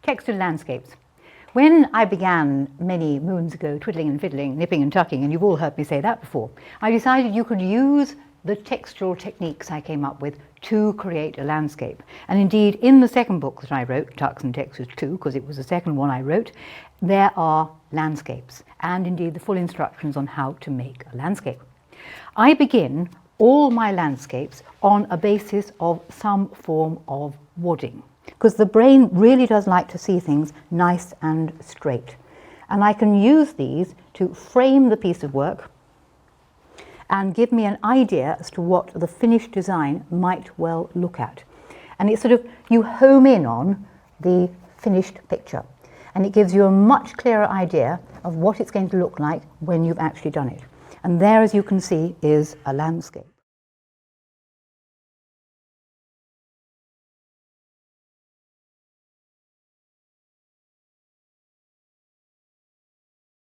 Textured landscapes. When I began many moons ago twiddling and fiddling, nipping and tucking, and you've all heard me say that before, I decided you could use the textural techniques I came up with to create a landscape. And indeed, in the second book that I wrote, Tucks and Textures 2, because it was the second one I wrote, there are landscapes, and indeed the full instructions on how to make a landscape. I begin all my landscapes on a basis of some form of wadding, because the brain really does like to see things nice and straight. And I can use these to frame the piece of work and give me an idea as to what the finished design might well look at. And it's sort of, you home in on the finished picture, and it gives you a much clearer idea of what it's going to look like when you've actually done it. And there, as you can see, is a landscape.